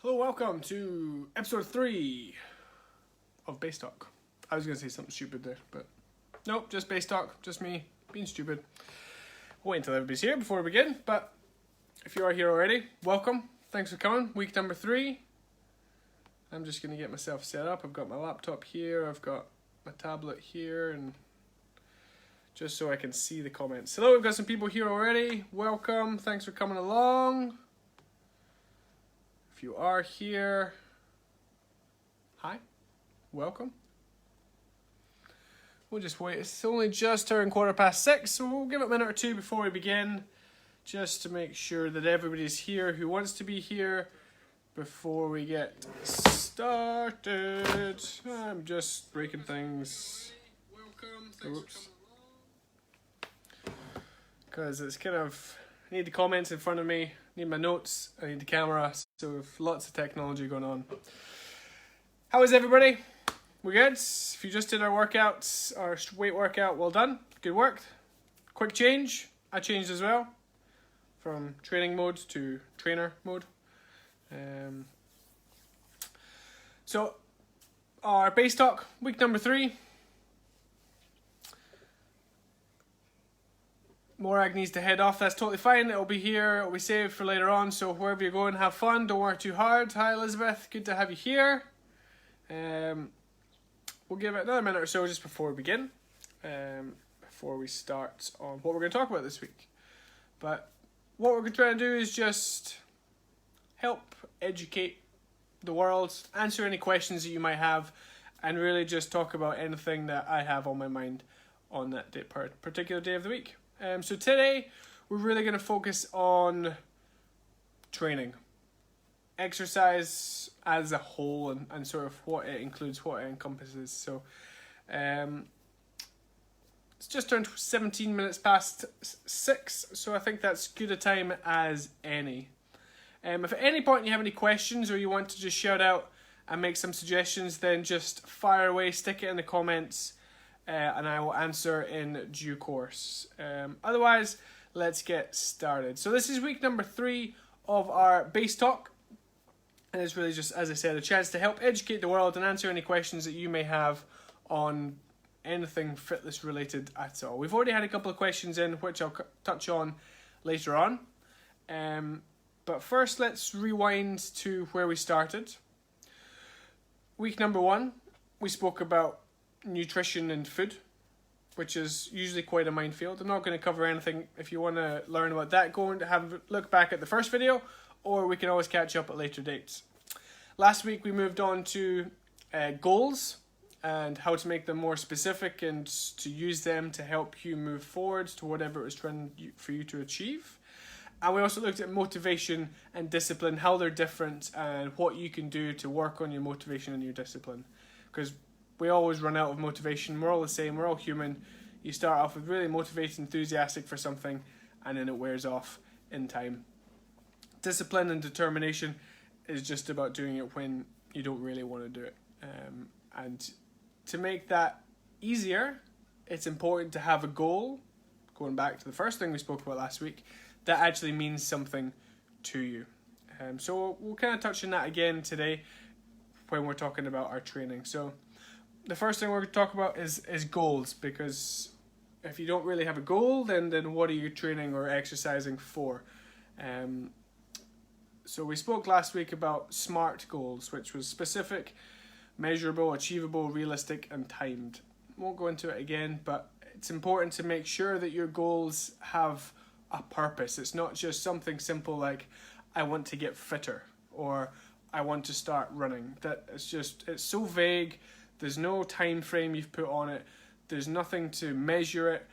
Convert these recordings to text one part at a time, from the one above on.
Hello, welcome to episode 3 of Base Talk. I was going to say something stupid there, but nope, just Base Talk, just me being stupid. Wait until everybody's here before we begin, but if you are here already, welcome. Thanks for coming. Week number 3. I'm just going to get myself set up. I've got my laptop here, I've got my tablet here, and just so I can see the comments. Hello, we've got some people here already. Welcome, thanks for coming along. If you are here, hi, welcome. We'll just wait. It's only just turned 6:15, so we'll give it a minute or two before we begin, just to make sure that everybody's here who wants to be here before we get started. I'm just breaking things. Oops. Because it's kind of, I need the comments in front of me, I need my notes, I need the camera, so we have lots of technology going on. How is everybody? We good? If you just did our workouts, our weight workout, well done. Good work. Quick change. I changed as well from training mode to trainer mode. So our base talk, week number 3. Morag needs to head off, that's totally fine. It'll be here, it'll be saved for later on, so wherever you're going, have fun, don't work too hard. Hi Elizabeth, good to have you here. We'll give it another minute or so just before we begin, before we start on what we're going to talk about this week. But what we're trying to do is just help educate the world, answer any questions that you might have, and really just talk about anything that I have on my mind on that day, particular day of the week. So today we're really going to focus on training, exercise as a whole, and sort of what it includes, what it encompasses. So it's just turned 17 minutes past 6, so I think that's good a time as any. If at any point you have any questions or you want to just shout out and make some suggestions, then just fire away, stick it in the comments, and I will answer in due course. Otherwise, let's get started. So this is week number 3 of our base talk. And it's really just, as I said, a chance to help educate the world and answer any questions that you may have on anything fitness related at all. We've already had a couple of questions in, which I'll touch on later on. But first, let's rewind to where we started. Week number 1, we spoke about nutrition and food, which is usually quite a minefield. I'm not going to cover anything. If you want to learn about that, go and have a look back at the first video, or we can always catch up at later dates. Last week we moved on to goals and how to make them more specific and to use them to help you move forward to whatever it was trying for you to achieve. And we also looked at motivation and discipline, how they're different, and what you can do to work on your motivation and your discipline. Because we always run out of motivation. We're all the same. We're all human. You start off with really motivated, enthusiastic for something, and then it wears off in time. Discipline and determination is just about doing it when you don't really want to do it. And to make that easier, it's important to have a goal, going back to the first thing we spoke about last week, that actually means something to you. So we'll kind of touch on that again today when we're talking about our training. So the first thing we're going to talk about is goals, because if you don't really have a goal, then what are you training or exercising for? So we spoke last week about SMART goals, which was specific, measurable, achievable, realistic, and timed. Won't go into it again, but it's important to make sure that your goals have a purpose. It's not just something simple like, I want to get fitter, or I want to start running. It's so vague. There's no time frame you've put on it. There's nothing to measure it,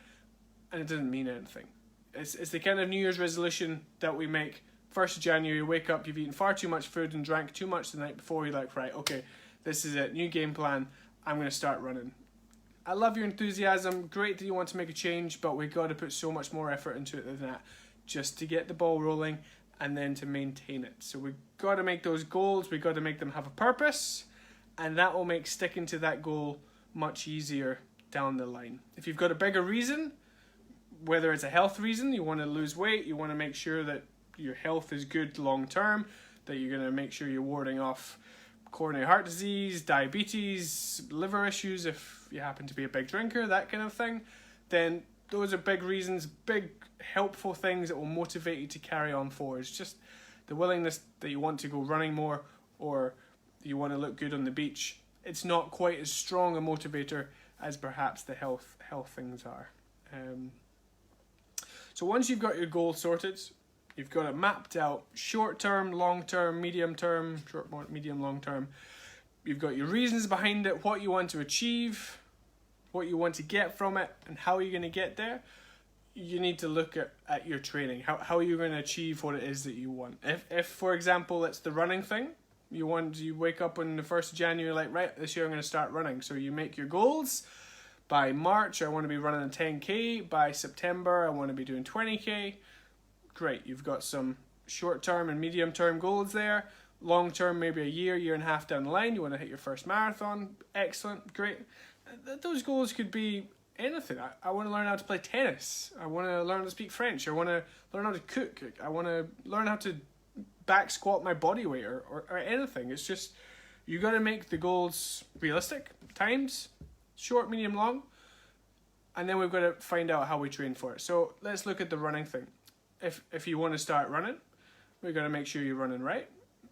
and it doesn't mean anything. It's the kind of New Year's resolution that we make. 1st of January, you wake up, you've eaten far too much food and drank too much the night before. You're like, right, okay, this is it. New game plan. I'm going to start running. I love your enthusiasm. Great that you want to make a change, but we've got to put so much more effort into it than that, just to get the ball rolling and then to maintain it. So we've got to make those goals. We've got to make them have a purpose. And that will make sticking to that goal much easier down the line. If you've got a bigger reason, whether it's a health reason, you want to lose weight, you want to make sure that your health is good long term, that you're going to make sure you're warding off coronary heart disease, diabetes, liver issues if you happen to be a big drinker, that kind of thing, then those are big reasons, big helpful things that will motivate you to carry on forward. It's just the willingness that you want to go running more, or you want to look good on the beach. It's not quite as strong a motivator as perhaps the health things are. So once you've got your goal sorted, you've got it mapped out, short term, long term, medium term, short, medium, long term. You've got your reasons behind it, what you want to achieve, what you want to get from it, and how you're going to get there. You need to look at your training. How are you going to achieve what it is that you want? If for example, it's the running thing, you wake up on the 1st of January like, right, this year I'm going to start running. So you make your goals. By March, I want to be running a 10K. By September, I want to be doing 20K. Great, you've got some short-term and medium-term goals there. Long-term, maybe a year and a half down the line, you want to hit your first marathon. Excellent, great. Those goals could be anything. I want to learn how to play tennis. I want to learn how to speak French. I want to learn how to cook. I want to learn how to back squat my body weight or anything. It's just, you got to make the goals realistic, times, short, medium, long, and then we've got to find out how we train for it. So let's look at the running thing. If you want to start running, we've got to make sure you're running right.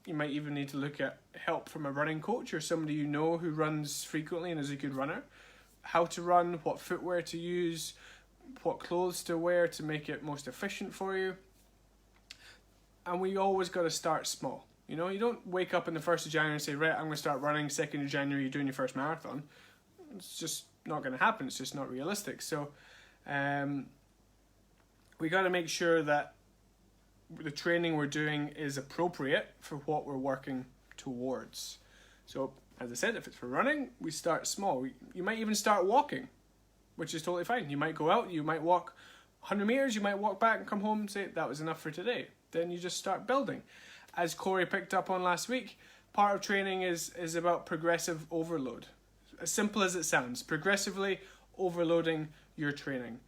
You might even need to look at help from a running coach or somebody you know who runs frequently and is a good runner. How to run, what footwear to use, what clothes to wear to make it most efficient for you. And we always got to start small. You know, you don't wake up on the 1st of January and say, right, I'm going to start running. 2nd of January, you're doing your first marathon. It's just not going to happen. It's just not realistic. So we got to make sure that the training we're doing is appropriate for what we're working towards. So, as I said, if it's for running, we start small. You might even start walking, which is totally fine. You might go out, you might walk 100 meters, you might walk back and come home and say, that was enough for today. Then you just start building. As Corey picked up on last week, part of training is about progressive overload. As simple as it sounds, progressively overloading your training.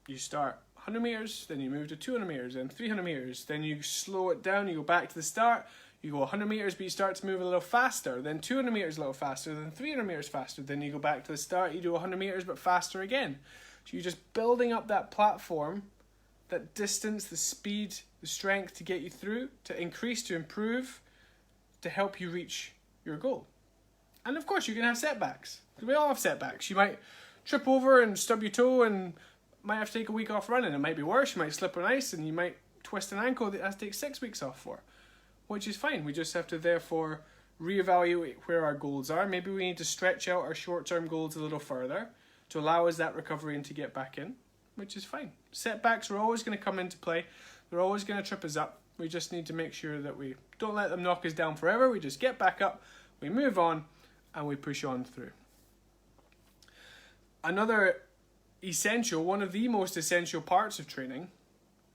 You start 100 meters, then you move to 200 meters, then 300 meters, then you slow it down, you go back to the start, you go 100 meters, but you start to move a little faster, then 200 meters a little faster, then 300 meters faster, then you go back to the start, you do 100 meters, but faster again. So you're just building up that platform, that distance, the speed, the strength to get you through, to increase, to improve, to help you reach your goal. And of course, you can have setbacks. We all have setbacks. You might trip over and stub your toe and might have to take a week off running. It might be worse. You might slip on ice and you might twist an ankle that has to take 6 weeks off for, which is fine. We just have to therefore reevaluate where our goals are. Maybe we need to stretch out our short-term goals a little further to allow us that recovery and to get back in, which is fine. Setbacks are always going to come into play. They're always going to trip us up. We just need to make sure that we don't let them knock us down forever. We just get back up, we move on, and we push on through. Another essential, one of the most essential parts of training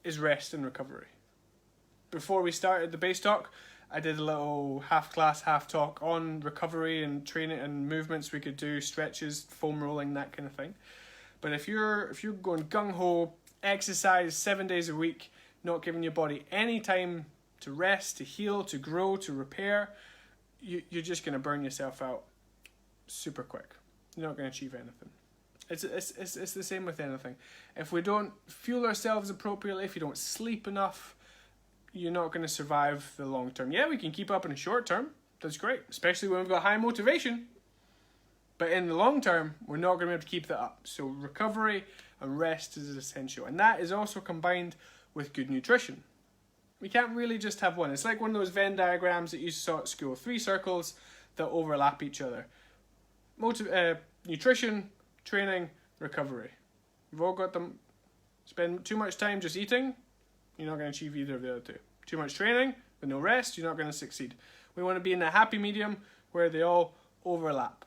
is rest and recovery. Before we started the base talk, I did a little half class, half talk on recovery and training and movements we could do, stretches, foam rolling, that kind of thing. But if you're going gung-ho, exercise 7 days a week, not giving your body any time to rest, to heal, to grow, to repair, you're just going to burn yourself out super quick. You're not going to achieve anything. It's the same with anything. If we don't fuel ourselves appropriately, if you don't sleep enough, you're not going to survive the long term. Yeah, we can keep up in the short term. That's great, especially when we've got high motivation. But in the long term, we're not going to be able to keep that up. So recovery and rest is essential. And that is also combined with good nutrition. We can't really just have one. It's like one of those Venn diagrams that you saw at school. 3 circles that overlap each other. Nutrition, training, recovery. We've all got them. Spend too much time just eating, you're not going to achieve either of the other two. Too much training with no rest, you're not going to succeed. We want to be in a happy medium where they all overlap.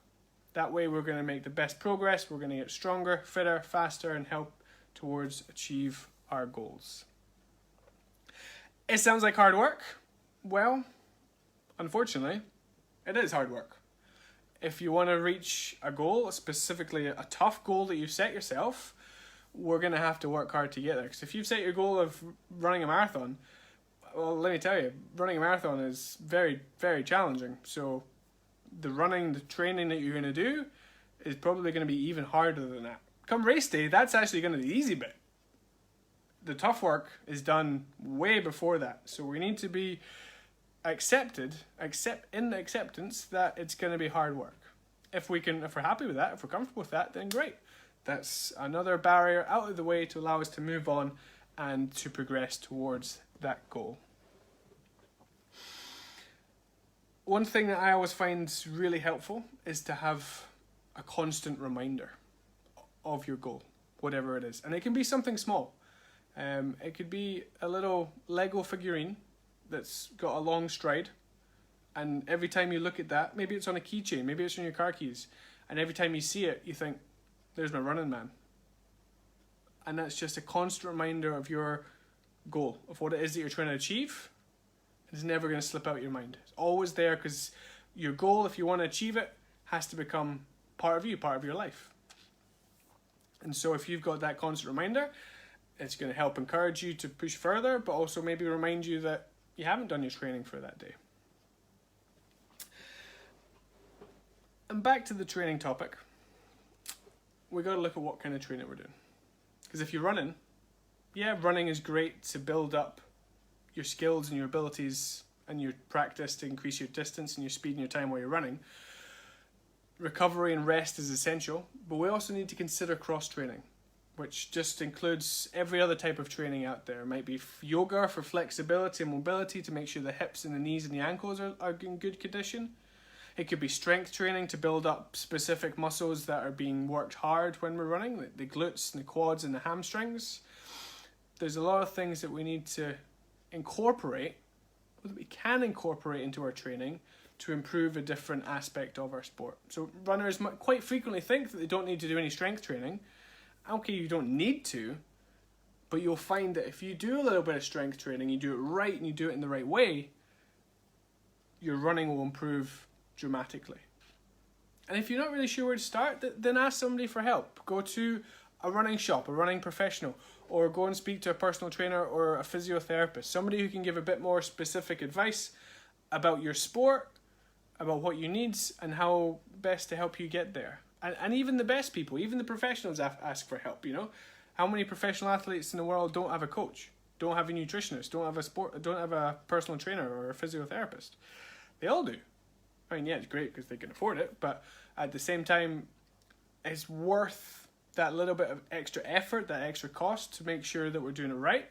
That way we're going to make the best progress, we're going to get stronger, fitter, faster, and help towards achieve our goals. It sounds like hard work. Well, unfortunately, it is hard work. If you want to reach a goal, specifically a tough goal that you've set yourself, we're going to have to work hard to get there. Because if you've set your goal of running a marathon, Well, let me tell you, running a marathon is very, very challenging. So the training that you're going to do is probably going to be even harder than that. Come race day, that's actually going to be the easy bit. The tough work is done way before that. So we need to be accept in the acceptance that it's going to be hard work. If we're happy with that, if we're comfortable with that, then great. That's another barrier out of the way to allow us to move on and to progress towards that goal. One thing that I always find really helpful is to have a constant reminder of your goal, whatever it is. And it can be something small. It could be a little Lego figurine that's got a long stride, and every time you look at that, maybe it's on a keychain, maybe it's on your car keys, and every time you see it, you think, there's my running man. And that's just a constant reminder of your goal, of what it is that you're trying to achieve. It's never going to slip out of your mind. It's always there, because your goal, if you want to achieve it, has to become part of you, part of your life. And so if you've got that constant reminder, it's going to help encourage you to push further, but also maybe remind you that you haven't done your training for that day. And back to the training topic, we got to look at what kind of training we're doing. Because if you're running, running is great to build up your skills and your abilities and your practice to increase your distance and your speed and your time while you're running. Recovery and rest is essential, but we also need to consider cross-training, which just includes every other type of training out there. It might be yoga for flexibility and mobility to make sure the hips and the knees and the ankles are in good condition. It could be strength training to build up specific muscles that are being worked hard when we're running, like the glutes and the quads and the hamstrings. There's a lot of things that we need to incorporate, that we can incorporate into our training to improve a different aspect of our sport. So runners might quite frequently think that they don't need to do any strength training. Okay, you don't need to, but you'll find that if you do a little bit of strength training, you do it right and you do it in the right way, your running will improve dramatically. And if you're not really sure where to start, then ask somebody for help. Go to a running shop, a running professional, or go and speak to a personal trainer or a physiotherapist, somebody who can give a bit more specific advice about your sport, about what you need, and how best to help you get there. And even the best people, even the professionals ask for help, you know. How many professional athletes in the world don't have a coach, don't have a nutritionist, don't have a personal trainer or a physiotherapist? They all do. I mean, yeah, it's great because they can afford it, but at the same time, it's worth that little bit of extra effort, that extra cost to make sure that we're doing it right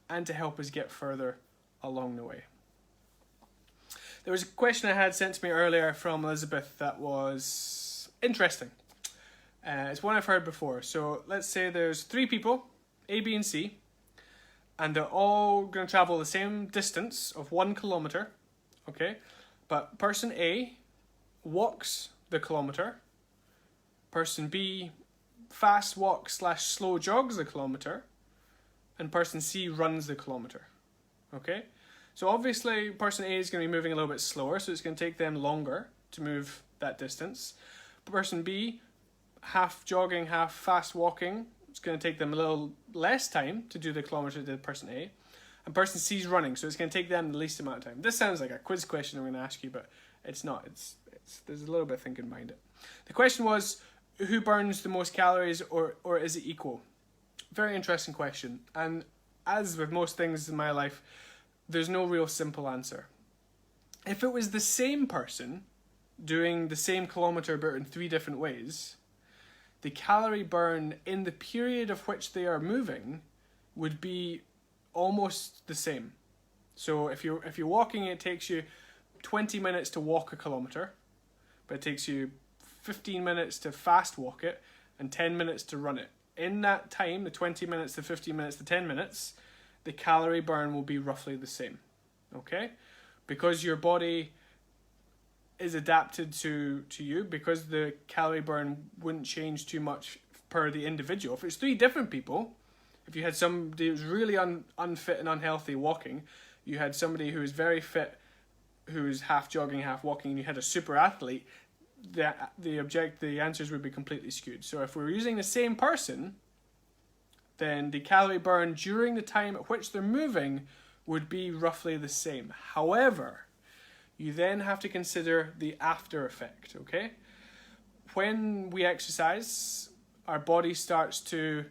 and to help us get further along the way. There was a question I had sent to me earlier from Elizabeth that was interesting. It's one I've heard before. So let's say there's 3 people, A, B, and C, and they're all going to travel the same distance of 1 kilometer, okay? But person A walks the kilometer, person B fast walks / slow jogs the kilometer, and person C runs the kilometer, okay? So obviously person A is going to be moving a little bit slower, so it's going to take them longer to move that distance. Person B, half jogging, half fast walking, it's going to take them a little less time to do the kilometer than person A. And person C is running, so it's going to take them the least amount of time. This sounds like a quiz question I'm going to ask you, but it's not. It's there's a little bit of thinking behind it. The question was, who burns the most calories, or is it equal? Very interesting question. And as with most things in my life, there's no real simple answer. If it was the same person doing the same kilometer but in 3 different ways, the calorie burn in the period of which they are moving would be almost the same. So if you're walking, it takes you 20 minutes to walk a kilometer, but it takes you 15 minutes to fast walk it and 10 minutes to run it. In that time, the 20 minutes, the 15 minutes, the 10 minutes, the calorie burn will be roughly the same, okay? Because your body is adapted to you, because the calorie burn wouldn't change too much per the individual. If it's 3 different people, if you had somebody who's really unfit and unhealthy walking, you had somebody who is very fit, who is half jogging, half walking, and you had a super athlete, the answers would be completely skewed. So if we're using the same person, then the calorie burn during the time at which they're moving would be roughly the same. However, you then have to consider the after effect, okay? When we exercise, our body starts to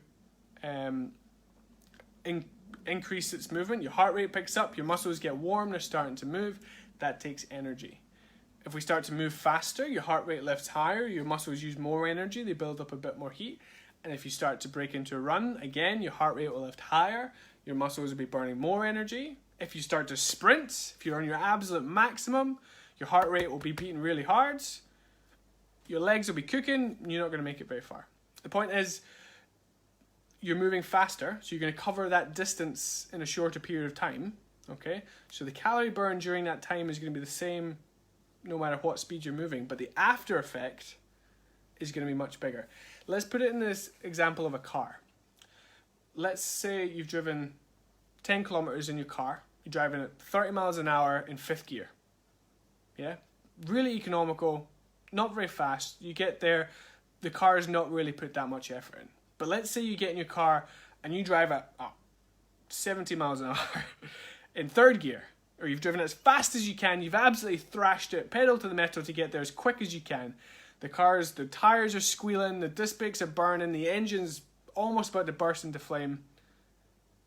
increase its movement. Your heart rate picks up, your muscles get warm, they're starting to move. That takes energy. If we start to move faster, your heart rate lifts higher, your muscles use more energy, they build up a bit more heat. And if you start to break into a run, again, your heart rate will lift higher, your muscles will be burning more energy. If you start to sprint, if you're on your absolute maximum, your heart rate will be beating really hard, your legs will be cooking, and you're not going to make it very far. The point is, you're moving faster, so you're going to cover that distance in a shorter period of time, okay? So the calorie burn during that time is going to be the same no matter what speed you're moving, but the after effect is going to be much bigger. Let's put it in this example of a car. Let's say you've driven 10 kilometers in your car, you're driving at 30 miles an hour in 5th gear. Yeah? Really economical, not very fast. You get there, the car's not really put that much effort in. But let's say you get in your car and you drive at 70 miles an hour in 3rd gear, or you've driven as fast as you can, you've absolutely thrashed it, pedal to the metal to get there as quick as you can. The tires are squealing, the disc brakes are burning, the engine's almost about to burst into flame.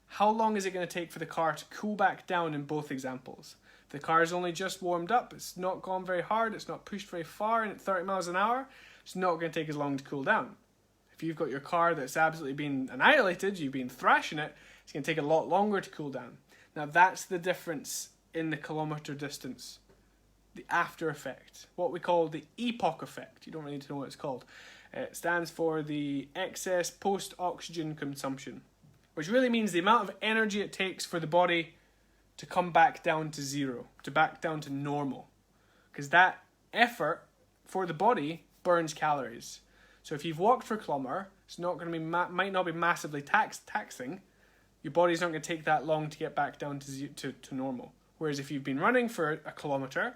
How long is it going to take for the car to cool back down in both examples? If the car's only just warmed up, it's not gone very hard, it's not pushed very far, and at 30 miles an hour, it's not going to take as long to cool down. If you've got your car that's absolutely been annihilated, you've been thrashing it, it's going to take a lot longer to cool down. Now that's the difference in the kilometre distance. The after effect, what we call the epoch effect. You don't really need to know what it's called. It stands for the excess post-oxygen consumption, which really means the amount of energy it takes for the body to come back down to zero, to back down to normal. Because that effort for the body burns calories. So if you've walked for a kilometre, it's not going to be might not be massively taxing. Your body's not going to take that long to get back down to normal. Whereas if you've been running for a kilometre,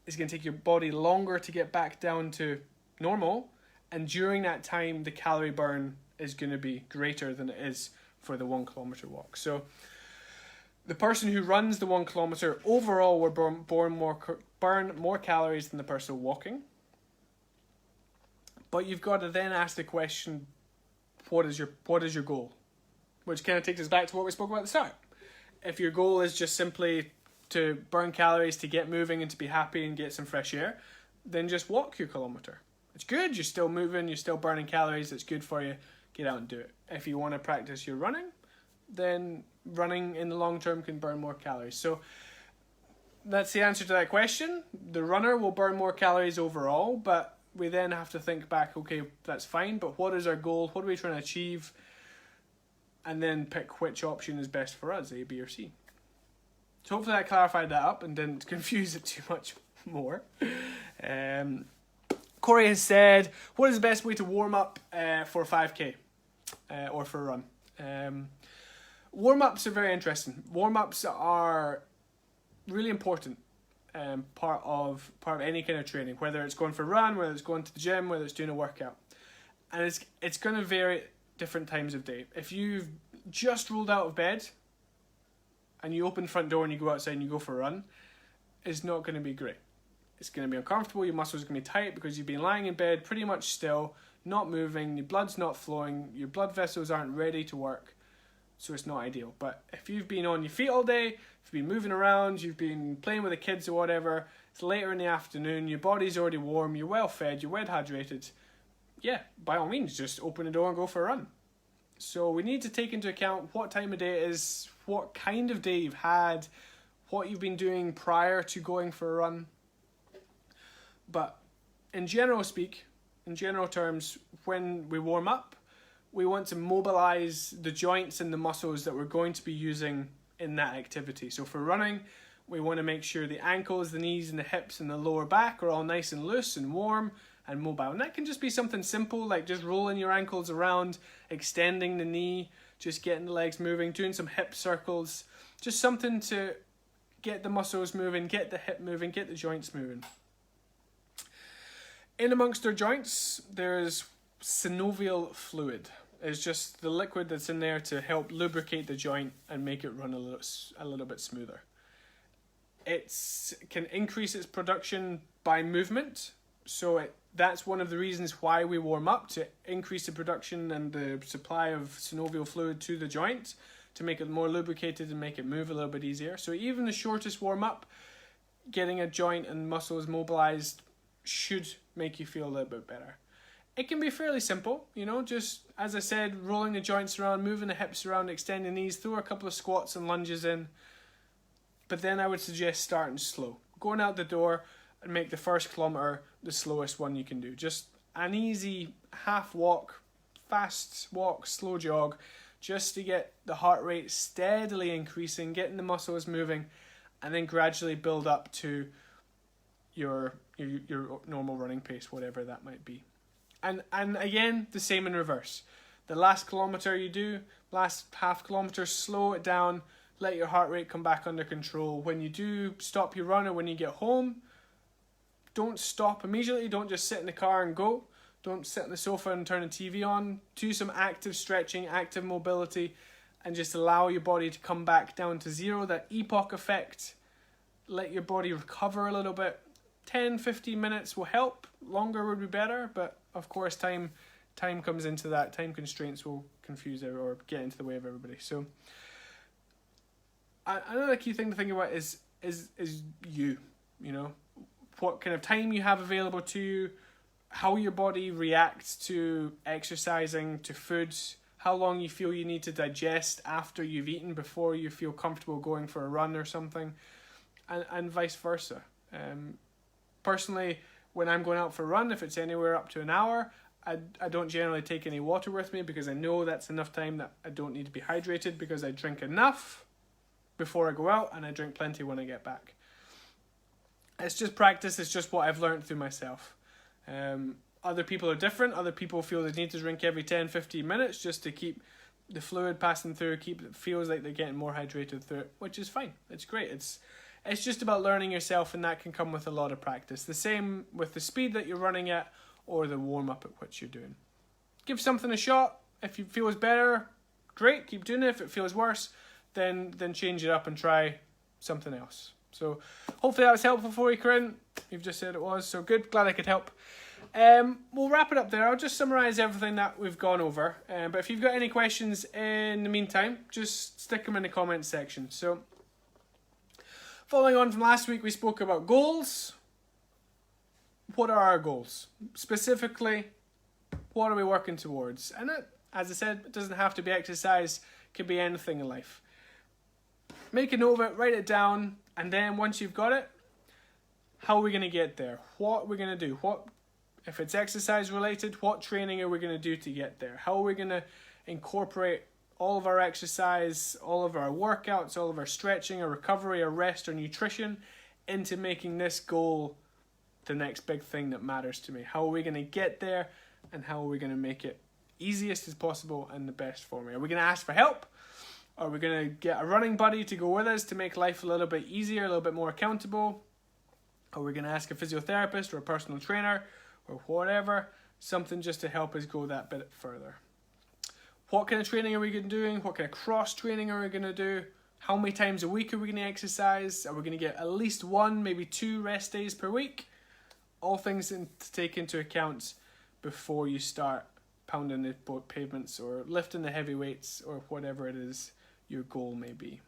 it's going to take your body longer to get back down to normal, and during that time the calorie burn is going to be greater than it is for the 1 kilometre walk. So the person who runs the 1 kilometre overall will burn more calories than the person walking. But you've got to then ask the question, what is your goal? Which kind of takes us back to what we spoke about at the start. If your goal is just simply to burn calories, to get moving and to be happy and get some fresh air, then just walk your kilometre. It's good, you're still moving, you're still burning calories, it's good for you, get out and do it. If you want to practice your running, then running in the long term can burn more calories. So that's the answer to that question. The runner will burn more calories overall, but we then have to think back, okay, that's fine, but what is our goal? What are we trying to achieve? And then pick which option is best for us, A, B, or C. So hopefully I clarified that up and didn't confuse it too much more. Corey has said, what is the best way to warm up for a 5K or for a run? Warm-ups are very interesting. Warm-ups are really important part of any kind of training, whether it's going for a run, whether it's going to the gym, whether it's doing a workout. And it's going to vary different times of day. If you've just rolled out of bed and you open the front door and you go outside and you go for a run, it's not going to be great. It's going to be uncomfortable, your muscles are going to be tight because you've been lying in bed pretty much still, not moving, your blood's not flowing, your blood vessels aren't ready to work, so it's not ideal. But if you've been on your feet all day, if you've been moving around, you've been playing with the kids or whatever, it's later in the afternoon, your body's already warm, you're well fed, you're well hydrated, yeah, by all means, just open the door and go for a run. So we need to take into account what time of day it is, what kind of day you've had, what you've been doing prior to going for a run. But in general terms, when we warm up, we want to mobilize the joints and the muscles that we're going to be using in that activity. So for running, we want to make sure the ankles, the knees and the hips and the lower back are all nice and loose and warm and mobile. And that can just be something simple like just rolling your ankles around, extending the knee, just getting the legs moving, doing some hip circles, just something to get the muscles moving, get the hip moving, get the joints moving. In amongst our joints, there's synovial fluid. It's just the liquid that's in there to help lubricate the joint and make it run a little bit smoother. It can increase its production by movement, so that's one of the reasons why we warm up, to increase the production and the supply of synovial fluid to the joint, to make it more lubricated and make it move a little bit easier. So even the shortest warm up, getting a joint and muscles mobilized should make you feel a little bit better. It can be fairly simple, just, as I said, rolling the joints around, moving the hips around, extending knees, throw a couple of squats and lunges in. But then I would suggest starting slow. Going out the door and make the first kilometre the slowest one you can do. Just an easy half walk, fast walk, slow jog, just to get the heart rate steadily increasing, getting the muscles moving, and then gradually build up to your normal running pace, whatever that might be. And again, the same in reverse. The last kilometre you do, last half kilometre, slow it down, let your heart rate come back under control. When you do stop your run or when you get home, don't stop immediately. Don't just sit in the car and go. Don't sit on the sofa and turn the TV on. Do some active stretching, active mobility, and just allow your body to come back down to zero. That epoch effect, let your body recover a little bit. 10-15 minutes will help. Longer would be better, but of course time comes into that. Time constraints will confuse or get into the way of everybody. So another key thing to think about is you what kind of time you have available to you, how your body reacts to exercising, to foods, how long you feel you need to digest after you've eaten before you feel comfortable going for a run or something, and vice versa. Personally, when I'm going out for a run, if it's anywhere up to an hour, I don't generally take any water with me, because I know that's enough time that I don't need to be hydrated, because I drink enough before I go out and I drink plenty when I get back. It's just practice. It's just what I've learned through myself. Other people are different. Other people feel they need to drink every 10-15 minutes just to keep the fluid passing through, it feels like they're getting more hydrated through it, which is fine. It's great. It's just about learning yourself, and that can come with a lot of practice. The same with the speed that you're running at or the warm-up at which you're doing. Give something a shot. If it feels better, great, keep doing it. If it feels worse, then change it up and try something else. So hopefully that was helpful for you, Corinne. You've just said it was, so good. Glad I could help. We'll wrap it up there. I'll just summarise everything that we've gone over. But if you've got any questions in the meantime, just stick them in the comments section. So following on from last week, we spoke about goals. What are our goals? Specifically, what are we working towards? And as I said, it doesn't have to be exercise. It could be anything in life. Make a note of it, write it down, and then once you've got it, how are we going to get there? What are we going to do? If it's exercise related, what training are we going to do to get there? How are we going to incorporate all of our exercise, all of our workouts, all of our stretching, our recovery, our rest, our nutrition into making this goal the next big thing that matters to me? How are we going to get there, and how are we going to make it easiest as possible and the best for me? Are we going to ask for help? Are we going to get a running buddy to go with us to make life a little bit easier, a little bit more accountable? Are we going to ask a physiotherapist or a personal trainer or whatever? Something just to help us go that bit further. What kind of training are we going to be doing? What kind of cross training are we going to do? How many times a week are we going to exercise? Are we going to get at least 1, maybe 2 rest days per week? All things to take into account before you start pounding the pavements or lifting the heavy weights or whatever it is your goal may be.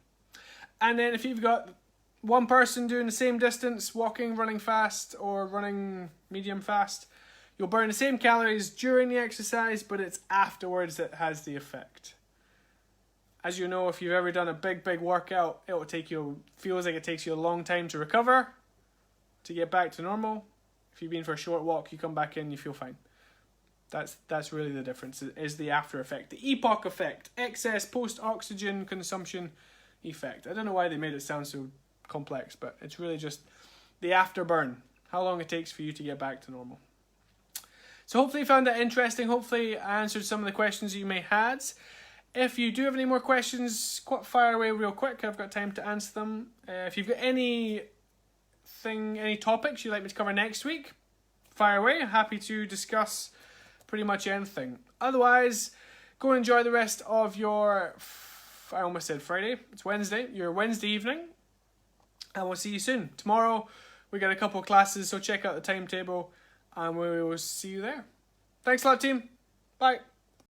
And then if you've got one person doing the same distance, walking, running fast, or running medium fast, you'll burn the same calories during the exercise, but it's afterwards that has the effect. As you know, if you've ever done a big workout, feels like it takes you a long time to recover, to get back to normal. If you've been for a short walk, you come back in, you feel fine. That's really the difference, is the after effect. The epoch effect, excess post-oxygen consumption effect. I don't know why they made it sound so complex, but it's really just the afterburn, how long it takes for you to get back to normal. So hopefully you found that interesting. Hopefully I answered some of the questions you may had. If you do have any more questions, fire away real quick. I've got time to answer them. If you've got any topics you'd like me to cover next week, fire away. Happy to discuss pretty much anything. Otherwise, Go and enjoy the rest of your, I almost said Friday, it's Wednesday, your Wednesday evening. And we'll see you soon. Tomorrow we got a couple of classes, so check out the timetable and we will see you there. Thanks a lot, team. Bye.